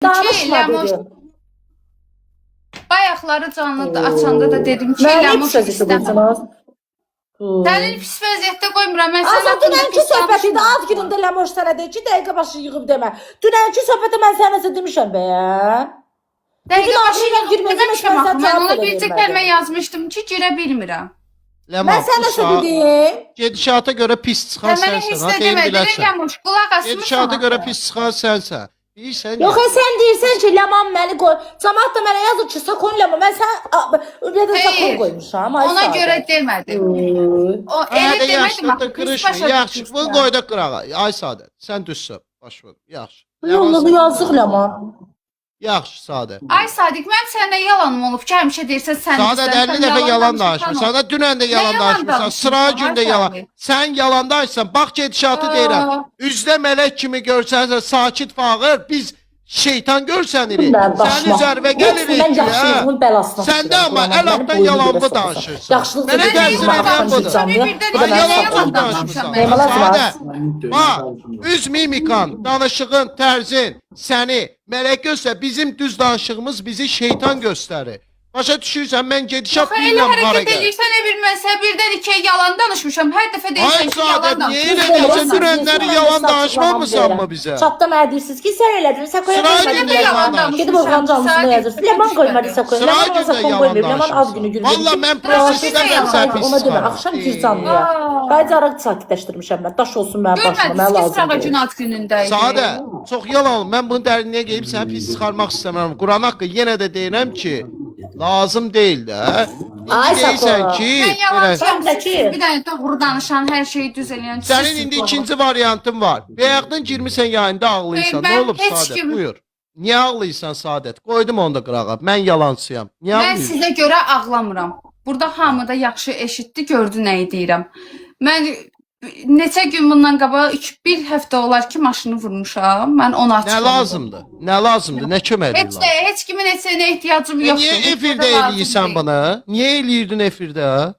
Danışma Ləmoş dedim. bayaqları canlı da açanda da dedim ki, Mən hep Ləmoş sözü istəmir. qılsınız. Sənin pis vəziyyətdə qoymuram. Mən Azal sənin dünənki söhbətidə ad günündə Ləmoş sənə deyir ki, dəqiqə başı yığıb demə. Dünənki söhbəti mən sənə nəsə demişəm be. dəqiqə başı Bütün ağrıyla girməmişəm girməmişəm, axı. Mən cavab ona belə bircə vermədim. kəlmə yazmışdım ki, girə bilmirəm. Mən sənə nəsə dedim. Gedişata görə pis çıxan Sən mənə sənsən. heç Ha, nə deyim demədin, bilərsən. Ləmoş. Qulaq asmısan. Gedişata görə pis çıxan sənsən. Deyirsən Yox, ya. sən deyirsən ki, Ləman məni qoy. Camaat da mənə yazır ki, Sakon Ləman. Mən sən ümumiyyətlə Sakon Xeyr, qoymuşam. Ay Ona sağ ol. görə demədim. O elə Hadi demədim yaxşı da axı. qırışma. Yaxşı, bu qoyda qırağa. Ay Sadət, sən düşsən. Başvur. Yaxşı. Yox, yazıq Ləman. Yaxşı Sadət. Ay Sadiq, mənim sənə yalanım olub ki, həmişə deyirsən sən Sadət 50 dəfə yalan danışmısan. Sən dünən də yalan yalan danışmısan. danışmışam, Sıra ay gündə yalan. Sadət? Sən yalan danışsan. Bax gedişatı deyirəm. Üzdə mələk kimi görsənsə sakit fağır, biz şeytan görsənirik. Sən üzərvə gəlirik. Mən yaxşılığın bəlasına. Sən də amma əl altdan yalanı danışırsan. Yaxşılıq Mənə təsir edən budur. Ay, yalan çox danışmısan. Sadə. Bax, üz mimikan, danışığın, tərzin səni mələk göstər, bizim düz danışığımız bizi şeytan göstərir. Başa düşürsən, mən gedişat Elə bilmirəm hara hərəkət gəlir. edirsən, bilməsə birdən ikiyə yalan danışmışam. Hər dəfə Ay deyirsən ki, Sadə, yalan niyə danışmışam. elə deyirsən, dünənləri yalan danışmamısan mı bizə? Çatda mənə deyirsiniz ki, sən elədin, Sakoya Sıra qoymadın gündə yalan Ləman. danışmışam. Gedib Orxan canlısında yazırsın. Ləman qoymadı Sakoya. Sıra Ləman gündə Sakon yalan qoymayıb. Ləman ad günü danışırsan. günü. Valla mən proses istəmirəm sən pis Ona demə, çıxarım. axşam gir canlıya. Qayıc araq sakitləşdirmişəm mən. Daş olsun mənim başıma, mənə Görmədiniz ki, sırağa lazım. gün ad günündəydi. Sadə, çox yalan. Mən bunu dərinliyə gəlib səni pis çıxarmaq istəmirəm. Quran haqqı yenə də deyirəm ki, lazım deyil də. Ay, İndi deyirsən Sako. ki, Mən yalancıyam, Sən də siz ki- bir dənə doğru danışan, hər şeyi düz eləyən. sənin indi ikinci variantın var. Bayaqdan girmisən yayında ağlayırsan. Mən Nə olub heç Sadət? kim- Buyur. Niyə ağlayırsan Sadət? Qoydum onu da qırağa. Mən yalancıyam. Niyə Mən ağlayırsan? sizə görə ağlamıram. Burada hamı da yaxşı eşitdi, gördü nəyi deyirəm. Mən neçə gün bundan qabaq bir həftə olar ki, maşını vurmuşam. Mən onu Nə açıqladım. lazımdır? Nə lazımdır? Nə köməklik Heç lazım? də heç kimin heç nə ehtiyacım yoxdur. Niyə Heç efirdə də lazım eləyirsən deyil. bunu? Niyə eləyirdin efirdə?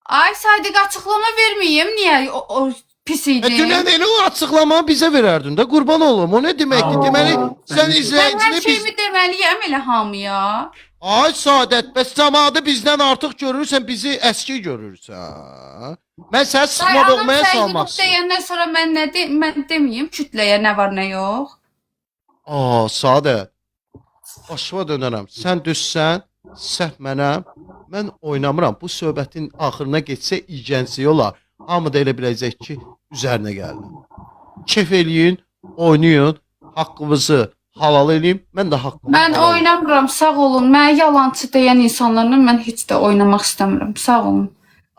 Ay Sadiq, açıqlama verməyim. Niyə o pis idi? Dünən elə o açıqlamanı bizə verərdin də. Qurban olum. O nə deməkdir? Deməli sən Mən hər izləyicini biz şeyimi deməliyəm elə hamıya. Ay Sadət, bəs camaatı bizdən artıq görürsən, bizi əski görürsən. Mən səni sıxma boğmaya salmaq istəyirəm. deyəndən sonra mən deməyim kütləyə nə var nə yox. Sadət. Başıma dönərəm. Sən düşsən, səhv mənəm. Mən oynamıram. Bu söhbətin axırına getsə iğənci olar. Hamı da elə biləcək ki, üzərinə gəldim. Kef eləyin, oynayın, haqqınızı halal eləyim. Mən də haqqımı Mən halal eləyim. oynamıram, sağ olun. Mən yalancı deyən insanlarla mən heç də oynamaq istəmirəm. Sağ olun.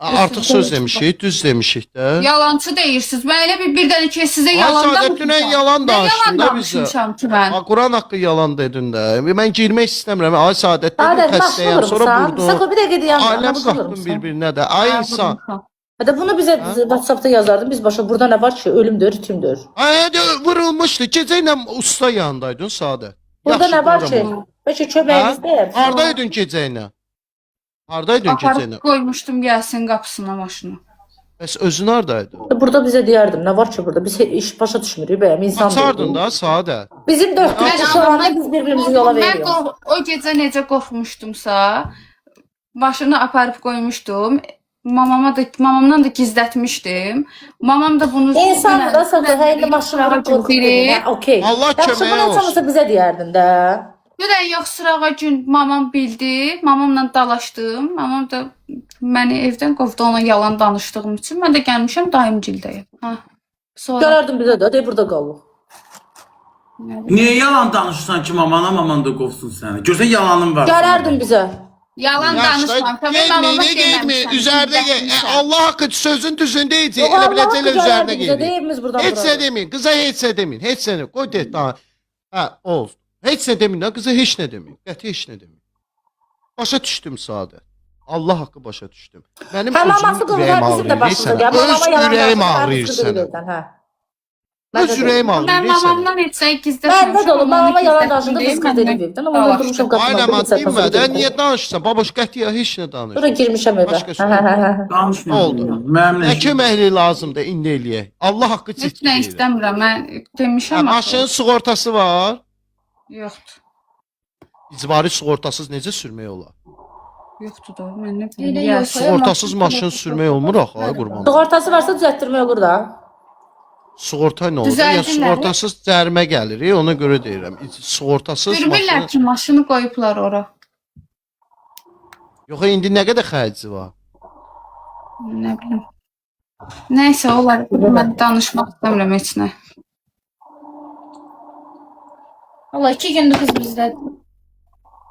Artıq söz demişik, düz demişik də. Yalancı deyirsiniz. Mən elə bir dənə ki sizə Ay yalan Sadət, dünən yalan danışdın da bizə. danışmışam ki mən. Quran haqqı yalan dedin də. Mən girmək istəmirəm. Ay Sadət, Sadət, dedim başını xəstəyəm, sonra vurmuşsan. vurdun. Sako bir dəqiqə deyəm. Ailəmi qatdın bir-birinə də. Ay insan. Hətta bunu bizə WhatsApp-da yazardın. Biz başa burada nə var ki? Ölümdür, ritimdir. Ay, vurulmuşdu. Gecə ilə usta yanındaydın Sadət. Burada Yaxşı nə var ki? proqram. Bəlkə köməyinizdə. Hardaydın gecə ilə? Hardaydın gecə ilə? Aparıb qoymuşdum gəlsin qapısına maşını. Bəs özün hardaydın? Burada bizə deyərdim. Nə var ki burada? Biz iş başa düşmürük bəyəm. İnsan Açardın da Sadət. Bizim 4 Mən kişi olanda biz bir-birimizi yola veriyoruz. o gecə necə qorxmuşdumsa, maşını aparıb qoymuşdum. Mamamdan da gizlətmişdim. Mamam da bunu İnsan da Sako həyində maşına qorxuyor. Okey. Allah Yaxşı köməyi bunu olsun. açamasa bizə deyərdin də. Dünən yox, sırağa gün mamam bildi. Mamamla dalaşdım. Mamam da məni evdən qovdu ona yalan danışdığım üçün. Mən də gəlmişəm dayımgildəyəm. Ha. Sonra Görərdin bizə də. De burada qalıq. Niyə yalan danışırsan ki, maman da qovsun səni? Görsən yalanın var. Görərdin bizə. yalan danışmam. Tamam, mamama Gelmeyin, deməmişəm. üzerinde Gizlətmişəm. Allah hakkı sözün düzünde Yox, Elə Allah biləcəklə haqqı üzerine görərdin bizə. geliyor. Deyimiz buradan Heç buraya. nə demeyin, kıza heç nə demeyin, heç nə demeyin. Qoy de daha. Ha, olsun. Heç nə demeyin, ha, kıza heç nə demeyin. Qəti heç nə demeyin. Başa düşdüm sadə. Allah haqqı başa düşdüm. Mənim Maması qılğar bizim də başımıza gəlir. Öz ürəyim ağrıyır sənə. Hə. Öz ürəyim Mən ağrıyır sənə. mamamdan heç nə Mən gizlətməmişəm. də dolu. Mamama yalan danışdı, gizlətdim qız deyə dedi evdən. Amma dalaşdım. öldürmüşəm qapını. Aynen deyimə də, niyə danışırsan? Baboş qətiyə heç nə danış. Bura girmişəm evə. Başqa Hə, hə, hə, hə. Danışma. Oldu. Mənim Nə köməklik lazımdır indi eləyək. Allah haqqı Heç ciddi nə deyirəm. istəmirəm. Mən demişəm. axı. Maşının sığortası var. Yoxdur. İcbari sığortasız necə sürmək olar? Yoxdur da, mən nə Elə bilim. yox, Sığortasız maşın sürmək olmur axı, ay qurban. Sığortası varsa düzəltdirmək olur da. Sığorta nə olur? Ya Düzəldirlər. sığortasız cərimə gəlir, ona görə deyirəm. Sığortasız Bilmirlər maşın. ki, maşını qoyublar ora. Yox, indi nə qədər xərci var? Nə bilim. Nəysə, olar. Mən danışmaq istəmirəm heç nə. Valla 2 gündür qız bizdədir.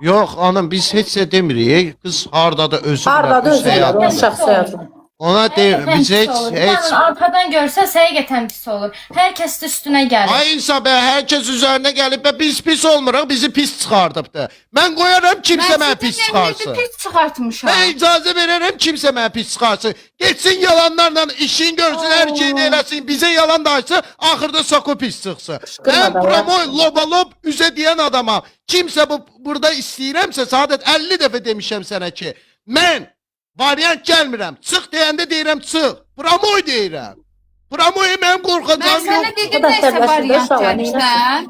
Yox, anam biz heç nə demirik. Qız hardadır, özü bilər, Hardadır öz özü həyatı var, var. şəxsi həyatı. Ona deyir, biz heç Yəni arxadan görsə həqiqətən pis olur. Hər kəs də üstünə gəlir. Ay insan be, hər kəs üzərinə gəlib və biz pis olmuruq, bizi pis çıxardıbdı. Mən qoyaram kimsə mənə pis çıxarsın. Pis çıxartmışam. Mən icazə verərəm kimsə mənə pis çıxarsın. Getsin yalanlarla işin görsün, hər şeyini eləsin, bizə yalan danışsın, axırda soku pis çıxsın. Mən promoy lobalob üzə deyən adamam. Kimsə burada istəyirəmsə, Saadət 50 dəfə demişəm sənə ki, mən variant gəlmirəm. Çıx deyəndə deyirəm çıx. Promoy deyirəm. Promoya mənim Mən qorxacağım sənə yox. dedim Bu da nəsə səbəbdir, variant uşaqlar, gəlmişsən.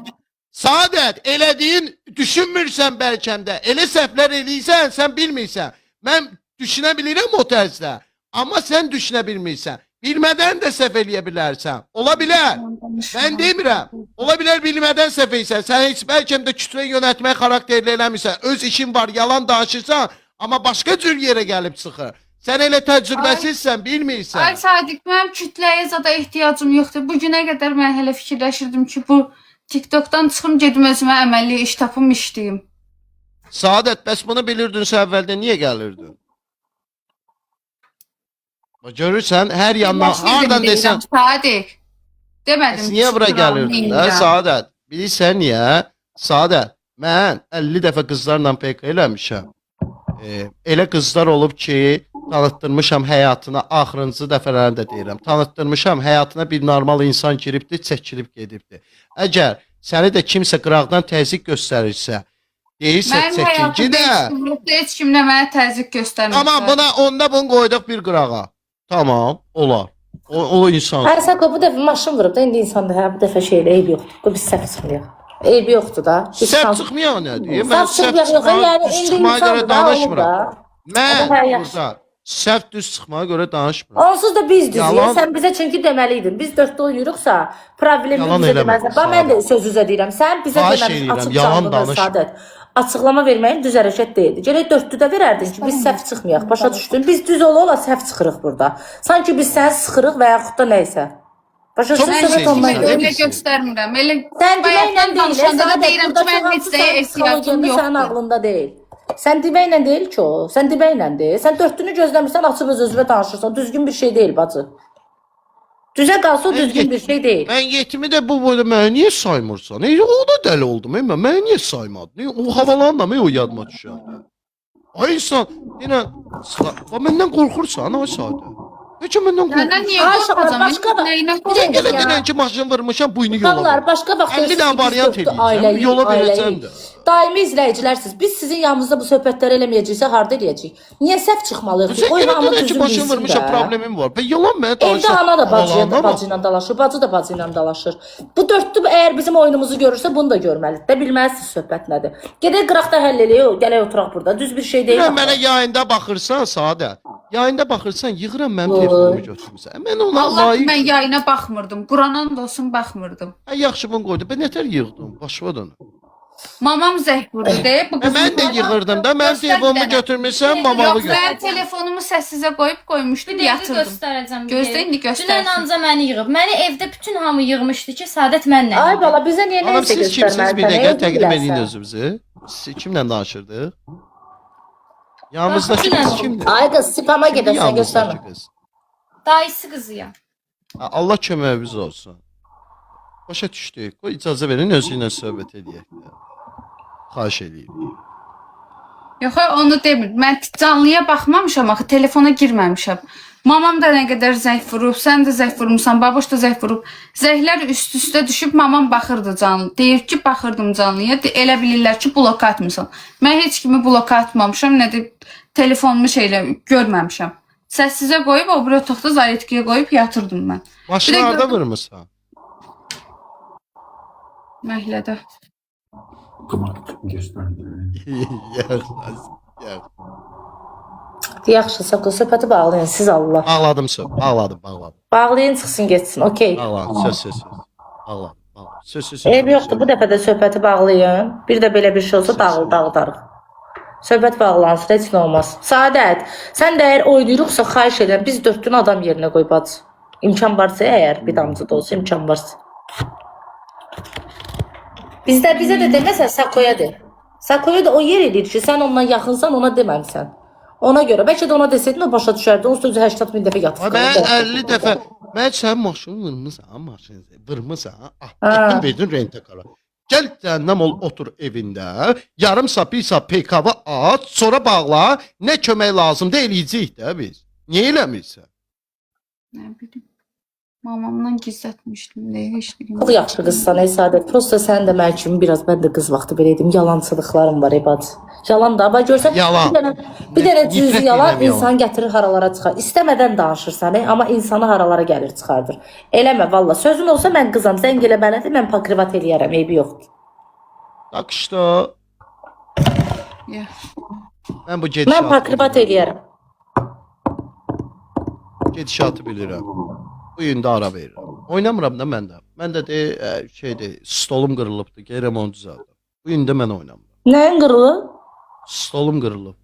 Saadət, elədiyin düşünmürsən bəlkəm də. Elə səhvlər eləyirsən, sən bilmirsən. Mən düşünə bilirəm o tərzdə. Amma sən düşünə bilmirsən. Bilmədən də səhv eləyə bilərsən. Ola bilər. Mən demirəm. Ola bilər bilmədən səhv eləyirsən. Sən heç bəlkəm də kütlə yönətmək xarakterli eləmirsən. Öz işin var, yalan danışırsan, amma başqa cür yerə gəlib çıxır. Sən elə təcrübəsizsən, bilmirsən. Ay Sadiq, mənim kütləyə zada ehtiyacım yoxdur. Bu günə qədər mən hələ fikirləşirdim ki, bu TikTokdan çıxım gedim özümə əməlli iş tapım işləyim. Saadət, bəs bunu bilirdinsə əvvəldə niyə gəlirdin? Görürsən, hər yandan hardan desən, Sadiq. Demədim. bəs niyə bura çıxıram, gəlirdin? neyirəm. Saadət, bilirsən niyə? Saadət, mən 50 dəfə qızlarla PK eləmişəm. Elə qızlar olub ki, tanıtdırmışam həyatına, axırıncı dəfələrində deyirəm. Tanıtdırmışam həyatına bir normal insan giribdi, çəkilib gedibdi. Əgər səni də kimsə qıraqdan təzyiq göstərirsə, deyirsə Mənim çəkinci də. həyatımda heç kimlə mənə təzyiq göstərmir. Tamam, onda bunu qoyduq bir qırağa. Tamam, olar. O insan. Hər səqə bu dəfə maşın vurub da indi insanda hə bu dəfə şeylə eyb yoxdur. Bu biz səhv çıxmıyıq. Eybi yoxdur da. Səhv çıxmıyor nədir? Mən Səhv çıxmıyıq yox, yəni indi çıxmaya görə insan da olur danışmıram. da. Mən Hə, yaxşı. burada səhv düz çıxmaya görə danışmıram. Onsuz da biz düzüyük. Yalan. Sən bizə çünki deməliydin. Biz 4-də oynayırıqsa, problemi Yalan bizə eləmə, deməzsən. Bax mən də söz-üzə deyirəm. Sən bizə Xahiş deməlisən, edirəm, açıq yalan canlı danış. Saadət. Açıqlama verməyin düz hərəkət deyildi. Gərək 4-də verərdin ki, biz səhv çıxmayaq. Başa düşdün? Biz düz ola səhv çıxırıq burada. Sanki biz səni sıxırıq və yaxud da nəysə. Başa Çox düşdün? şey Söhbət ondan deyirsən, gedir. Elə göstərmirəm. Elə Sən deməklə deyil, danışanda da Saadət, deyirəm ki, burada mən heç nəyə ehtiyacım psixologiyada sənin yoxdur. ağlında deyil. Sən deməklə deyil ki o. Sən deməklə deyil. Sən 4-ünü gözləmirsən, açıb öz-özünə danışırsan. Düzgün bir şey deyil bacı. Düzə qalsa o düzgün bir şey deyil. Mən yetimi də bu boyda mənə niyə saymırsan? O da dəli oldum. Mənə niyə saymadın? O havalanla o yadıma düşəndə. Ay insan, yenə məndən qorxursan, ay sadə. Heç məndən Səndən qorxursan. niyə Ay, qorxacam? başqa vaxt- Nəyinə Bir də qorxacam? gələn ki, maşın vurmuşam, buyunu yola. Uşaqlar, başqa vaxt 50 dənə variant eləyəcəm, yola verəcəm də. Daimi izləyicilərsiniz. Biz sizin yanınızda bu söhbətləri eləməyəcəksə harda eləyəcəyik? Niyə səhv çıxmalıyıq? Sən Qoy hamı gələn ki, düzgün maşın bilsin vurmuşam, də. problemim var. Və yalan mənə Evdə danışsan. ana da bacı havalanma. ilə dalaşır, bacı da bacı ilə dalaşır. Bu 4-lü əgər bizim oyunumuzu görürsə bunu da görməlidir. Də bilməlisiniz söhbət nədir. Gedək qıraqda həll eləyək, gələk oturaq burada. Düz bir şey deyil. Sən mənə yayında baxırsan, Saadət. Yayında baxırsan, yığıram mənim telefonumu götürmüsən. Mən ona Allah layiq. mən yayına baxmırdım. Quranan da olsun baxmırdım. Hə, yaxşı bunu qoydu. Ben nətər yığdım? Başvadan. Mamam zəng vurdu de. Bu qızın Mən də yığırdım da. Mənim Göstər telefonumu bir dənə. götürmüsən, mamağı Yox, götür. mən telefonumu səssizə qoyub qoymuşdum, Bir yatırdım. göstərəcəm. Gözlə indi Dünən göstərsin. anca məni yığıb. Məni evdə bütün hamı yığmışdı ki, Saadət mənlə. Ay bala bizə niyə Anam nəsə siz kimsiniz? Bir dəqiqə göstərməlisən? təqdim edin özünüzü. Siz kimlə danışırdıq? Yanımızdakı Bax, qız dünən- kimdir? Ay qız spama Kimdir gedəsən yanımızdakı göstərmə. qız? Dayısı qızıyam. Ha, Allah köməyiniz olsun. Başa düşdük. Qoy icazə verin özü ilə söhbət edək. Xahiş edirik. Yox, onu demir. Mən canlıya baxmamışam axı, telefona girməmişəm. Mamam da nə qədər zəng vurub, sən də zəng vurmusan, babuş da zəng vurub. Zənglər üst-üstə düşüb mamam baxırdı canlı. Deyir ki, baxırdım canlıya. Elə bilirlər ki, blok atmısan. Mən heç kimi blok atmamışam, nə də telefonumu şeylə görməmişəm. Səssizə qoyub o bir otaqda zaretkiyə qoyub yatırdım mən. Maşını Bir də harda gördüm. vurmusan? Məhlədə. Yox. Yaxşı, Sako, söhbəti bağlayın siz Allah. Bağladım. Bağlayın çıxsın getsin, okey. Bağladım. Söz. Bağladım. Söz. Eyb yoxdur, bu dəfə də söhbəti bağlayın. Bir də belə bir şey olsa dağıldarıq. Söhbət bağlansın, heç nə olmaz. Saadət, sən də əgər oynayırıqsa xahiş edirəm, biz 4 gün adam yerinə qoy bacı. İmkan varsa əgər, bir damcı da olsa imkan varsa. Bizə də deməsən, Sakoya de. Sakoya da o yer edir ki, sən ondan yaxınsan, ona deməmsən. Ona görə, bəlkə də ona desəydin, o başa düşərdi, onun sözü 80 min dəfə yatıb. Mən 50 dəfə, mən sənin maşını vırmısan, getdin verdin rentekara. Gəl cəhənnəm ol, otur evində, yarım saat, bir saat PKV aç, sonra bağla, nə kömək lazımdır eləyəcəyik də biz. Niyə eləmirsən? Nə bilim. Mamamdan gizlətmişdim deyə heç bilmirəm. Çox yaxşı qızsan, ey Saadət. Prosta sən də mənim kimi biraz, mən də qız vaxtı belə idim, yalancılıqlarım var, ey bacı. Yalan da, bax görsən, Yalan. bir dənə cüzi Nifrət yalan edirəm insanı gətirir haralara çıxar. İstəmədən danışırsan, amma insanı haralara gəlir çıxardır. Eləmə, valla. Sözün olsa mən qızam, zəng elə mənədir, mən pakrivat eləyərəm, eybi yoxdur. Tak işte. Ya. Mən bu gedişatı Mən pakrivat eləyərəm. gedişatı bilirəm. Bu gün də ara verirəm. Oynamıram da mən də. Mən də şeydir, stolum qırılıbdı, gəlirəm onu düzəldim. Bu gün də mən oynamıram. Nəyin qırılı? Stolum qırılıb.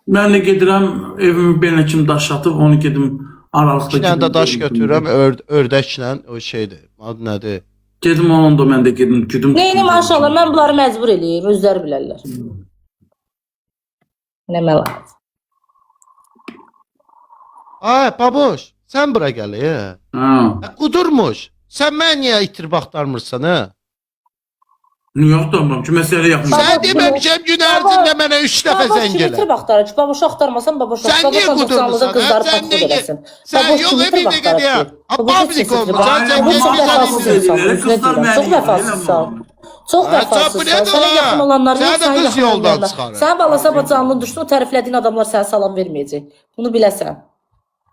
Mən də gedirəm, evimi belinə kimi daş atıb, onu gedim aralıqda İki dənə də daş götürürəm, ördəklə, o şeydir, adı nədir? Gedim onu da mən də gedim, güdüm. Neyini maşallah, mən bunları məcbur eləyim, özləri bilərlər. Nə məla. Ay, baboş, sən bura gəl, Hə. Qudurmuş. Sən mən niyə itirib axtarmırsan, hə? Niyə axtarmıram ki, məsələ yaxın. Sən deməmişəm gün ərzində mənə 3 dəfə zəng elə. Baboş axtarır ki, baboş axtarmasan baboş Sən niyə qudurmusan, hə? qızları Sən patlı niyə? verəsin. Sən yox, bir dəqiqə deyəm. Publik olmusan, sən Çox vəfasızsan. Çox vəfasızsan. Sənə yaxın olanlar yox, sənə yaxın olanlar. Sən balasa bacanlığın düşdün, o təriflədiyin adamlar sənə salam verməyəcək. Bunu biləsən.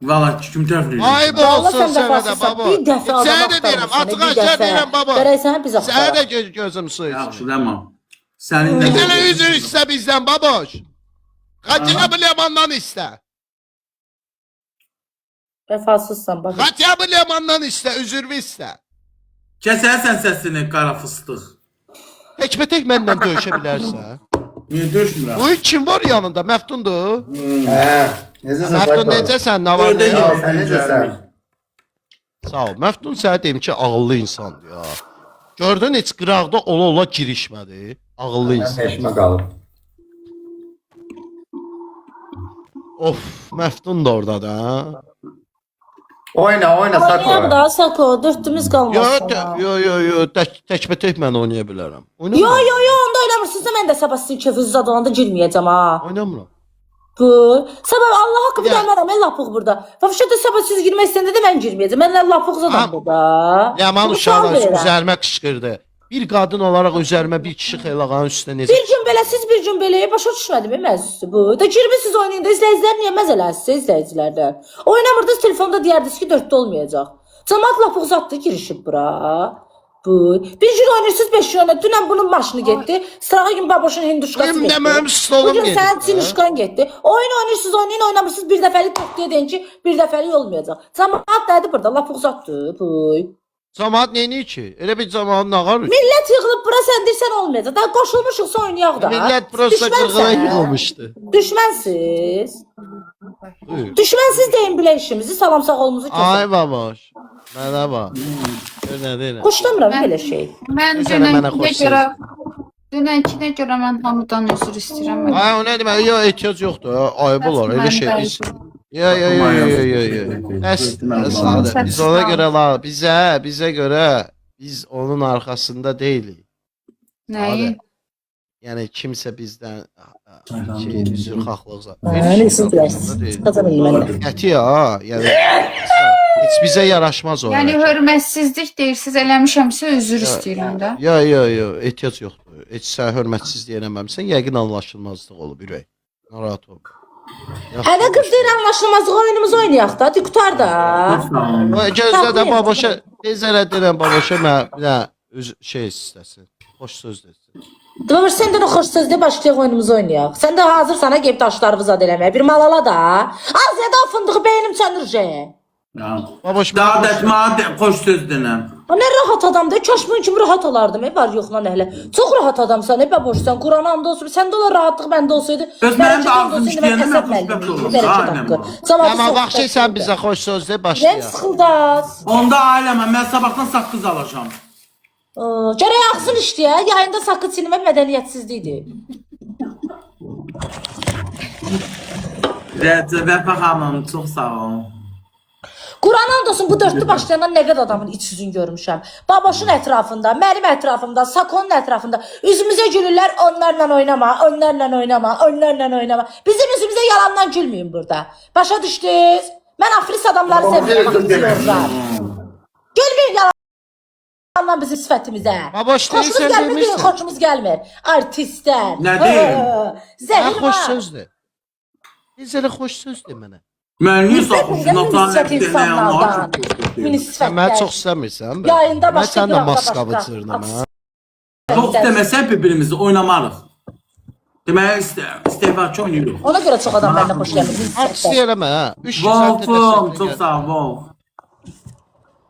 Valla kim tərifləyir? Ayıb olsun sənə də, baboş. Bir dəfə adam Sənə də deyirəm, açıq aşağı deyirəm, baboş. Gərək sənə biz Sənə axtaraq. də gözüm su Yaxşı, içsin. deməm. Sənin Bir dənə üzr istə bizdən, baboş. Xatiyabı Lemandan istə. Vəfasızsan, baboş. Xatiyabı Lemandan istə, üzrvü istə. Kəsərsən səsini, qara fıstıq. Təkbətək mənlə döyüşə bilərsən. Niyə döyüşmürəm? Bu kim var yanında? Məftundur. Necəsən? Məftun necəsən? Nə var? Gördün nə yox? Sən necəsən? Sağ ol. Məftun sənə deyim ki, ağıllı insandır ya. Gördün heç qıraqda ola girişmədi. Ağıllı insan. Peşmə qalıb. Of, Məftun da orada da. Oyna, Oynayaq Sako. da, Sako, dörtümüz qalmasın. Yo, təkbətək mən oynaya bilərəm. Yo, onda oynamırsınızsa mən də sabah sizin kefiniz zad olanda girməyəcəm ha. Oynamıram. Bu, sabah Allah haqqı bir dənə adam, lapıq burada. Vəfşə də sabah siz girmək istəyəndə də mən girməyəcəm. Mən lapıq zadam burada. Yaman Bu uşaqlar sual verirəm. üzərimə qışqırdı. Bir qadın olaraq üzərimə bir kişi xeylağanın üstünə necə? Bir gün belə, siz bir gün belə, başa düşmədim məczusu bu. Da girmişsiniz oynayın da izləyicilər niyə məzələnsiz izləyicilərdən? Oynamırdınız, telefonda deyərdiniz ki 4-də olmayacaq. Cəmaat lapıq zaddı girişib bura. Bu. Bir gün oynayırsınız 5 gün oynayır. Dünən bunun maşını getdi. Sırağa gün baboşun hinduşkası Benim getdi. də mənim stolum Bugün getdi, sənin hə? çinuşkan getdi. Oyun oynayırsınız, oynamırsınız. Bir dəfəlik toxtuya deyin ki, bir dəfəlik olmayacaq. Cəmaat nədir burada? Lapıq zaddı. Bu. Camaat neyini ki? Elə bir camaat nağar. Millət yığılıb bura sən deyirsən olmayacaq. Da qoşulmuşuqsa oynayaq da. Millət prosta qırğına yığılmışdı. Düşmənsiz. Buyur. Düşmənsiz deyin bilə işimizi, salam sağolumuzu kəsin. Ay baboş. Mənə bax. Gör nə deyirəm. Xoşlamıram belə şey. Mən Məsələn, mənə xoş dünənkinə görə mən hamıdan üzr istəyirəm. Ay o nə demək? Yo, ehtiyac yoxdur. Ayıb olar elə şey. Yo. Əsl, sadə. Biz ona görə bizə görə biz onun arxasında deyilik. Nəyi? Yəni kimsə bizdən üzrxahlıq zad. Siz bilərsiniz. Qazanın mənə. Qəti ha, yəni heç bizə yaraşmaz o. Yəni hörmətsizlik deyirsiniz, eləmişəmsə üzr istəyirəm də. Yo, ehtiyac yoxdur. Heç sən hörmətsizlik eləməmisən, yəqin anlaşılmazlıq olub ürək. Narahat olma. Hələ qız deyir anlaşılmazlıq oyunumuzu oynayaq da, diktar da. Gözlə də baboşa, tez elə deyirəm baboşa mən bir şey istəsin. xoş söz desin. Babaş sən də nə xoş sözdür başlayaq oyunumuzu oynayaq. Sən də hazırsan gəlib daşlarımızı zad eləməyə. Bir malala da. Az ya da fındığı beynim çönür. Babaş Daha dəsmağa xoş söz denəm. O nə rahat adamdır. Kaş bunun kimi rahat olardım. Var yoxla nəhlə. Çox rahat adamsan. Babaş sən Quran and olsun. Səndə olan rahatlıq məndə olsaydı. Öz mənim də ağzım işləyəndə mən xoşbəxt olurum. Amma vaxtı sən bizə xoş söz de Nəm başlayaq. sıxıldaz. Onda ailəmə, mən sabahdan saqqız alacağam. Gərək ağzın işləyə. Yayında sakız çiğnəmək mədəniyyətsizlikdir. Vəfa xanım, çox sağ ol. Quran and olsun bu dörtlü başlayandan nə qədər adamın iç yüzünü görmüşəm. Babaşın ətrafında, mənim ətrafımda, Sakonun ətrafında üzümüzə gülürlər, onlarla oynama, onlarla oynama, onlarla oynama. Bizim üzümüzə yalandan gülməyin burada. Başa düşdünüz? Mən Afris adamları sevirəm, diyorlar. Gülməyin yalandan bizim sifətimizə. Babaş Xoşumuz deyirsən gəlmir, deyin, demirsən. xoşumuz gəlmir. Artistlər. Nə deyim? Zəhir Xoş var. söz de. Biz elə xoş söz de mənə. Mən niyə Müsbət saxmışım? müsbət Notlar insanlardan. Sən məni çox istəmirsən. Yayında Mən başqa sən bir də hafta maskavı başqa. çırnama. Çox istəməsən bir-birimizi oynamarıq. Deməli, istehbarçı oynayırıq. Ona görə çox adam məndən xoş gəlir. Aksi eləmə hə. 3 Wolfum, çox sağ ol, Wolf.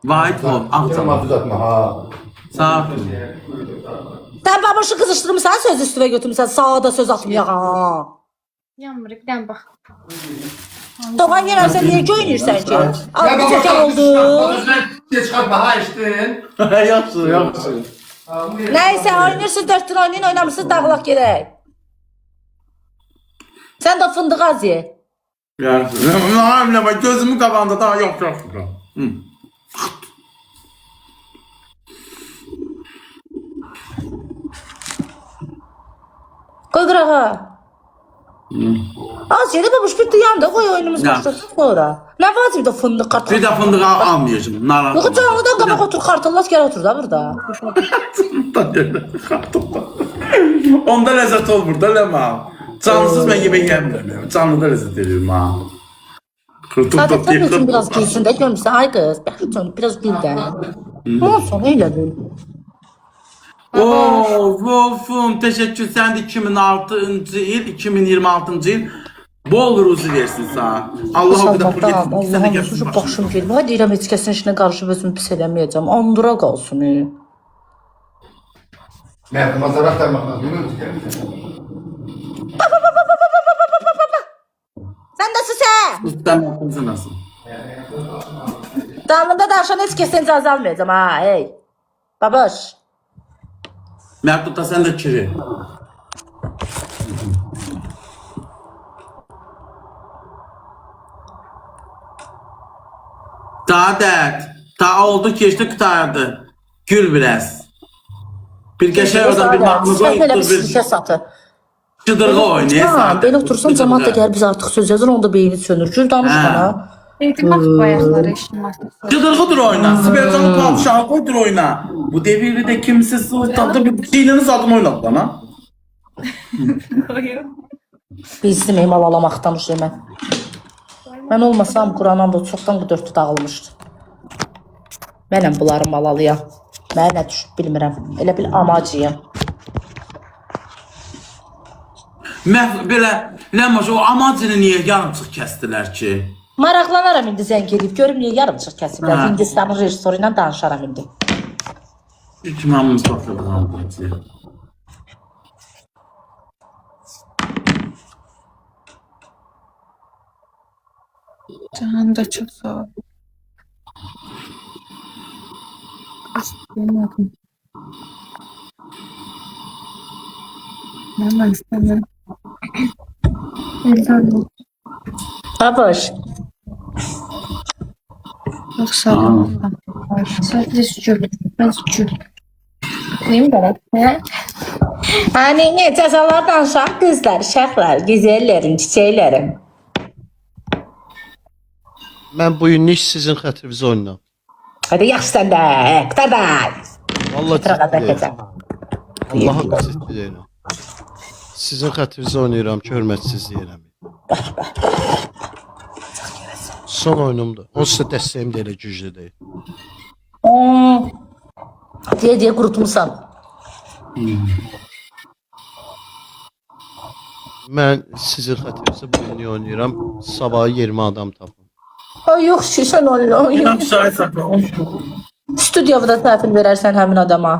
White Wolf, Canım ağcam. atlatma ha. Sağ ol. Sən babaşı qızışdırmısan, söz üstüvə götürmüsən, sağa da söz atmayaq ha. Yanmır, bir dənə bax. Doğan yenə sən niyə ki oynayırsan ki? Ya Altı baba çəkən oldu. Geç çıkartma ha içtin. Yaxşı, yaxşı. Nəysə, oynayırsınız, 4 gün oynayın, oynamırsınız, dağılaq gedək. Sən də fındıq az ye. Yaxşı. Nə var, gözümün qabağında daha yox, yox. Hı. Qoy qırağa. Az yedi babuş bir duyan da qoy oyunumuz Ya. başlasın sonra. Nə vacibdir fındıq kartol? Bir də fındığı almayacağım. Narahat. Yox, canlıdan qabaq otur, kartollas gəl otur da burada. Onda ləzzət olmur da ləma. Cansız mən yemək yemiyorum. Canlıda ləzzət ediyorum ha. Kurtup Sadəcə top sən üçün biraz yıkıp. gülsün də görmüşsən, ay qız, bəxri canım, biraz gül də. Olsun, eylədir. Oo, Wolfum, teşekkür. Sen de 2006. yıl, 2026. yıl bol ruzi versin sana. Allah o kadar pul getirsin. Sen de Allah'ım, gelsin suçu başına. başım gelmir. Hadi deyirəm, heç kəsin işinə qarışıb özümü pis eləməyəcəm. Andura qalsın. Merhaba zarar vermek lazım. Sən də süsə! Ustam yapınızı nasıl? Damında danışan heç kəsin icazə almayacam ha, hey. Babaş. Mertut'ta sen de kiri. Daha dert. Daha oldu ki işte kurtardı. Gül biraz. Bir geçer oradan bir maklubı Sən belə bir bir sirkə satı. çıdırğı oynayır. Ha, belə otursan cəmaat da gəlir biz artıq söz yazır, onda beyni sönür. Gül danış Hə. bana. Dedim bax bayaqları eşitmədim. Çıdırğıdır oyna. Sibelcan'ı padişahı koydur oyna. Bu devirde de kimsesiz ortamda bir çiğneniz adım oynat bana. Bizim mal alamaqdan mən. Mən olmasam Qurandan da çoxdan bu dörtlü dağılmışdı. Mənəm bunları mal alıya. Mənə nə düşüb bilmirəm. Elə bil amacıyım. Belə Ləmaş o amacını niyə yarımçıq kəsdilər ki? Maraqlanaram indi zəng edib. Görüm niyə yarımçıq kəsiblər. Hə. Hindistanın rejissoru ilə danışaram indi. İlk mamamız baxırdı. Can da çox sağ ol. Bilmədim. Mən istəmirəm. Eldan Babaş. çox sağ ol. Sadəcə sükür. Mən sükür. Qoyum belə. Hə? Hani ne cezalar danışan kızlar, uşaqlar, güzellerim, çiçeklerim. Mən bu günlük sizin xətrinizə oynayıram. Hadi yaxşısan da, qutar da. Vallahi Tırağa ciddi deyirəm. bakacağım. Allah'a ciddi deyirəm. Sizin xətrinizə oynayıram ki, hörmətsizlik eləməyim. Son oyunumdur. Onsuz da dəstəyim də elə güclü deyil. Diye qurutmusan. Mən sizin xətrinizə bu oyunu oynayıram. Sabah 20 adam tapın. Ay yox ki, sən oyna. Yaxşı Aysa. Studiyada da təhvil verərsən həmin adama.